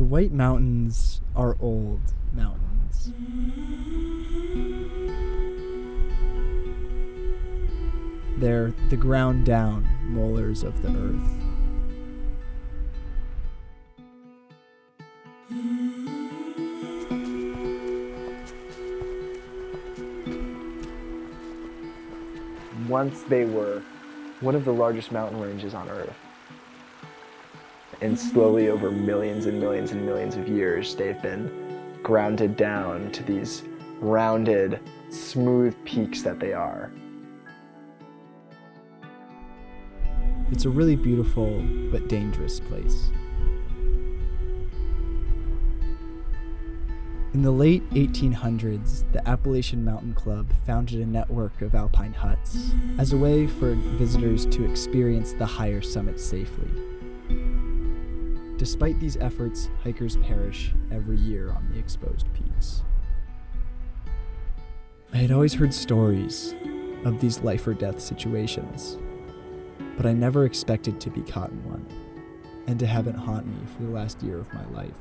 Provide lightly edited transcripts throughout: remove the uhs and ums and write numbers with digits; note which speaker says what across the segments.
Speaker 1: The White Mountains are old mountains. They're the ground down molars of the earth.
Speaker 2: Once they were one of the largest mountain ranges on Earth. And slowly over millions and millions and millions of years, they've been grounded down to these rounded, smooth peaks that they are.
Speaker 1: It's a really beautiful but dangerous place. In the late 1800s, the Appalachian Mountain Club founded a network of alpine huts as a way for visitors to experience the higher summits safely. Despite these efforts, hikers perish every year on the exposed peaks. I had always heard stories of these life or death situations, but I never expected to be caught in one and to have it haunt me for the last year of my life.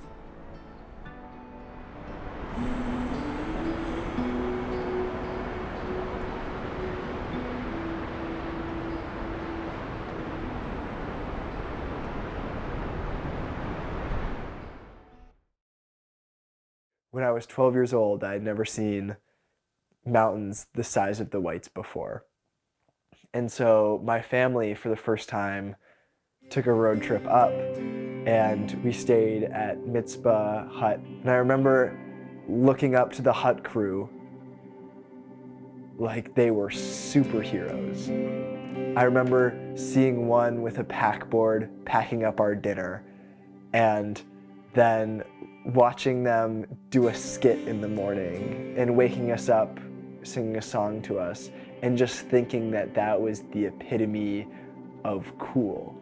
Speaker 2: When I was 12 years old, I had never seen mountains the size of the Whites before. And so my family, for the first time, took a road trip up, and we stayed at Mitzpah Hut. And I remember looking up to the hut crew like they were superheroes. I remember seeing one with a pack board packing up our dinner, and then watching them do a skit in the morning and waking us up, singing a song to us, and just thinking that that was the epitome of cool.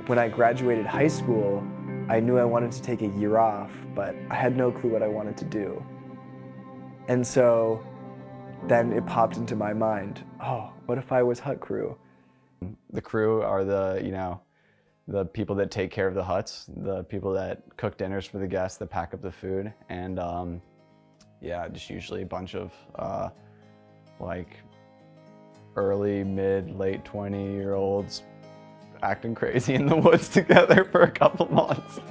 Speaker 2: When I graduated high school, I knew I wanted to take a year off, but I had no clue what I wanted to do. And so then it popped into my mind, oh, what if I was hut crew?
Speaker 3: The crew are the people that take care of the huts, the people that cook dinners for the guests, that pack up the food, and just usually a bunch of early, mid, late 20-year-olds acting crazy in the woods together for a couple months.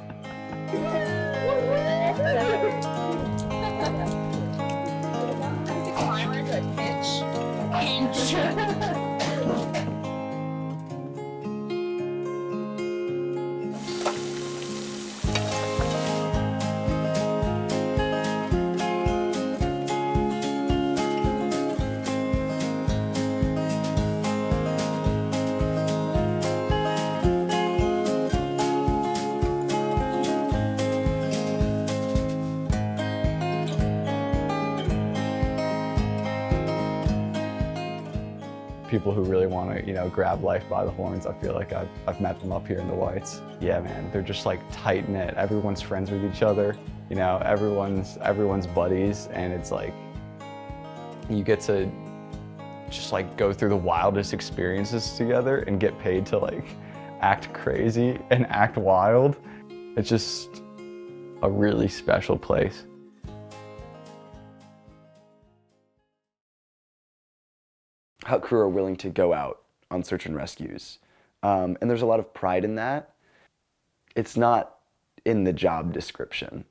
Speaker 3: People who really want to, grab life by the horns. I feel like I've met them up here in the Whites. Yeah, man, they're just like tight knit. Everyone's friends with each other. Everyone's buddies, and it's like you get to just go through the wildest experiences together and get paid to act crazy and act wild. It's just a really special place.
Speaker 4: Hut crew are willing to go out on search and rescues. And there's a lot of pride in that. It's not in the job description.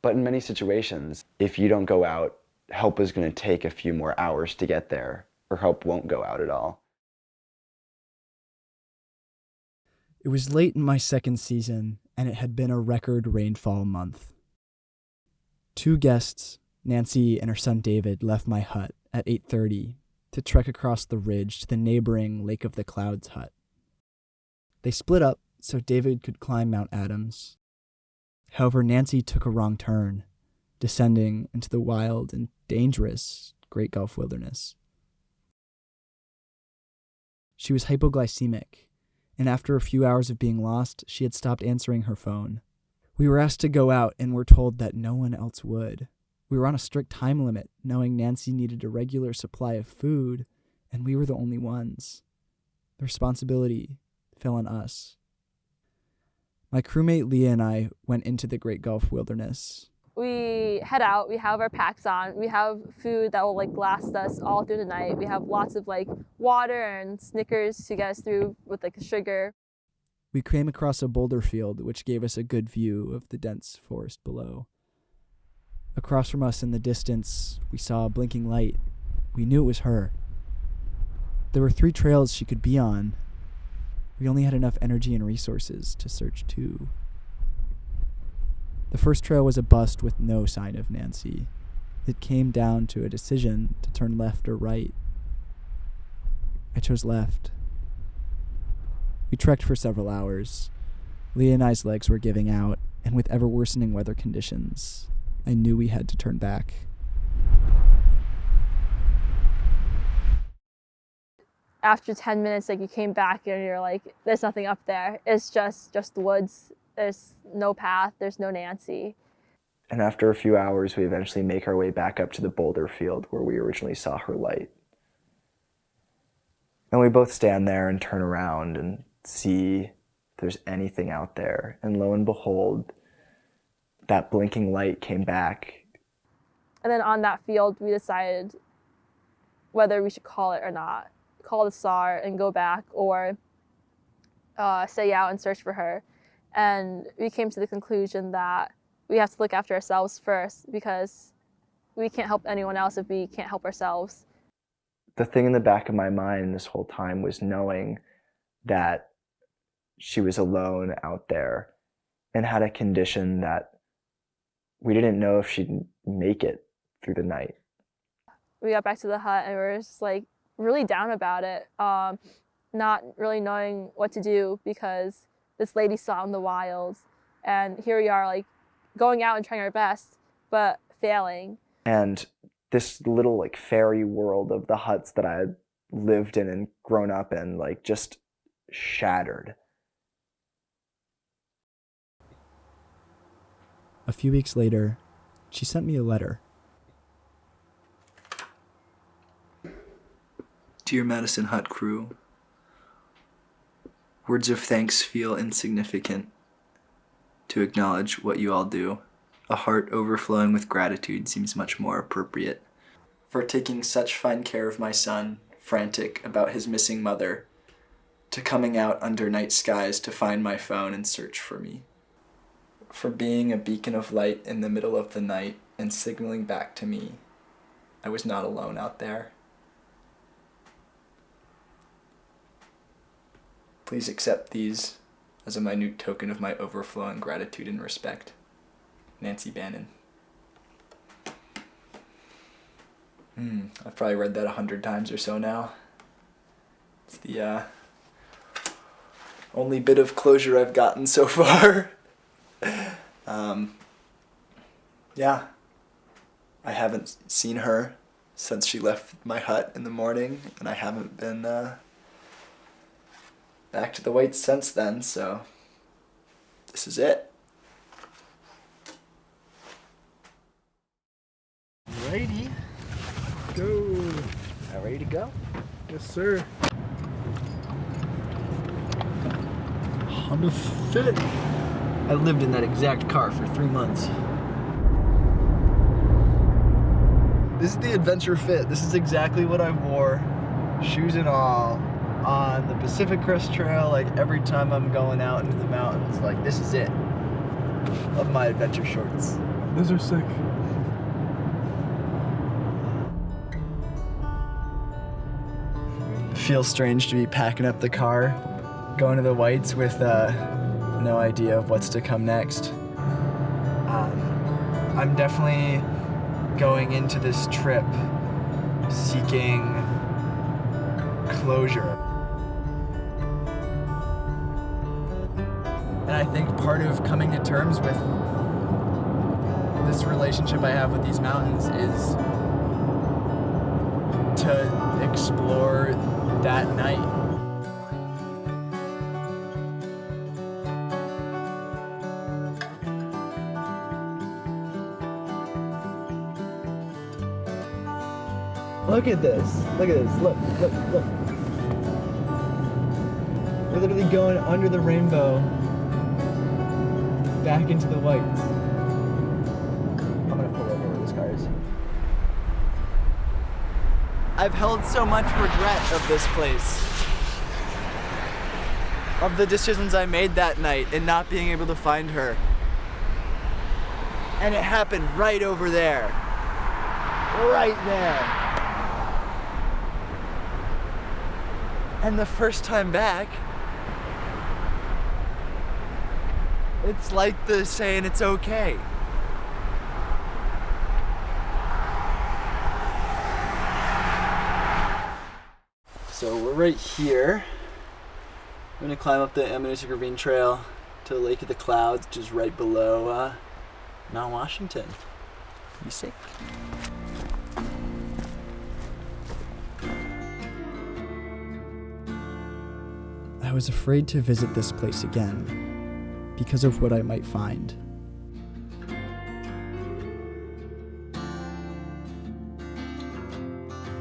Speaker 4: But in many situations, if you don't go out, help is going to take a few more hours to get there, or help won't go out at all.
Speaker 1: It was late in my second season, and it had been a record rainfall month. 2 guests, Nancy and her son David, left my hut at 8:30 to trek across the ridge to the neighboring Lake of the Clouds hut. They split up so David could climb Mount Adams. However, Nancy took a wrong turn, descending into the wild and dangerous Great Gulf Wilderness. She was hypoglycemic, and after a few hours of being lost, she had stopped answering her phone. We were asked to go out and were told that no one else would. We were on a strict time limit, knowing Nancy needed a regular supply of food, and we were the only ones. The responsibility fell on us. My crewmate Leah and I went into the Great Gulf Wilderness.
Speaker 5: We head out, we have our packs on, we have food that will like last us all through the night. We have lots of like water and Snickers to get us through with like sugar.
Speaker 1: We came across a boulder field which gave us a good view of the dense forest below. Across from us in the distance, we saw a blinking light. We knew it was her. There were 3 trails she could be on. We only had enough energy and resources to search 2. The first trail was a bust with no sign of Nancy. It came down to a decision to turn left or right. I chose left. We trekked for several hours. Leah and I's legs were giving out, and with ever-worsening weather conditions, I knew we had to turn back.
Speaker 5: After 10 minutes, like you came back and you're like, there's nothing up there. It's just the woods. There's no path. There's no Nancy.
Speaker 2: And after a few hours, we eventually make our way back up to the boulder field where we originally saw her light. And we both stand there and turn around and see if there's anything out there. And lo and behold, that blinking light came back.
Speaker 5: And then on that field, we decided whether we should call it or not. Call the SAR and go back, or stay out and search for her. And we came to the conclusion that we have to look after ourselves first, because we can't help anyone else if we can't help ourselves.
Speaker 2: The thing in the back of my mind this whole time was knowing that she was alone out there and had a condition that we didn't know if she'd make it through the night.
Speaker 5: We got back to the hut and we were just like really down about it, not really knowing what to do because this lady saw in the wild, and here we are like going out and trying our best, but failing.
Speaker 2: And this little like fairy world of the huts that I had lived in and grown up in, like just shattered.
Speaker 1: A few weeks later, she sent me a letter.
Speaker 6: Dear Madison Hut crew, words of thanks feel insignificant to acknowledge what you all do. A heart overflowing with gratitude seems much more appropriate. For taking such fine care of my son, frantic about his missing mother, to coming out under night skies to find my phone and search for me. For being a beacon of light in the middle of the night and signaling back to me I was not alone out there. Please accept these as a minute token of my overflowing gratitude and respect. Nancy Bannon. I've probably read that 100 times or so now. It's the only bit of closure I've gotten so far. Yeah. I haven't seen her since she left my hut in the morning, and I haven't been back to the Whites since then, so this is it.
Speaker 7: Righty. Go.
Speaker 2: All ready to go?
Speaker 7: Yes, sir. Honda Fit.
Speaker 8: I lived in that exact car for 3 months.
Speaker 7: This is the Adventure Fit. This is exactly what I wore, shoes and all, on the Pacific Crest Trail. Like every time I'm going out into the mountains, like this is it. Love my adventure shorts. Those are sick.
Speaker 1: Feels strange to be packing up the car, going to the Whites with no idea of what's to come next. I'm definitely going into this trip seeking closure. And I think part of coming to terms with this relationship I have with these mountains is to explore that night.
Speaker 7: Look at this. Look at this. Look, look, look. We're literally going under the rainbow
Speaker 1: back into the whites.
Speaker 7: I'm gonna pull over where this car is.
Speaker 1: I've held so much regret of this place. Of the decisions I made that night and not being able to find her. And it happened right over there. Right there. And the first time back, it's like the saying it's okay. So we're right here. We're gonna climb up the Ammonoosuc Ravine Trail to the Lake of the Clouds, which is right below Mount Washington. Be safe. I was afraid to visit this place again because of what I might find.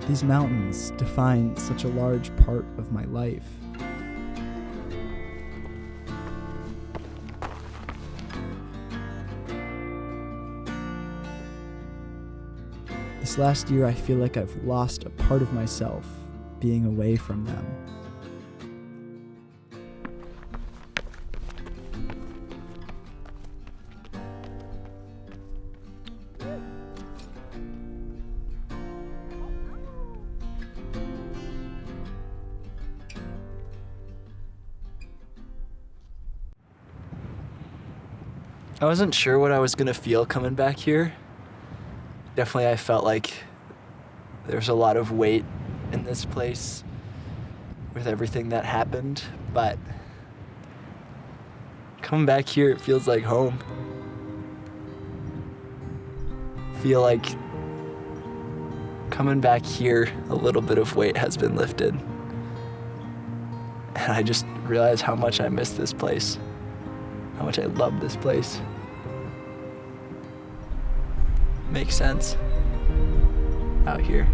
Speaker 1: These mountains define such a large part of my life. This last year, I feel like I've lost a part of myself being away from them. I wasn't sure what I was gonna feel coming back here. Definitely I felt like there's a lot of weight in this place with everything that happened, but coming back here, it feels like home. Feel like coming back here, a little bit of weight has been lifted. And I just realized how much I miss this place, how much I love this place. Makes sense out here.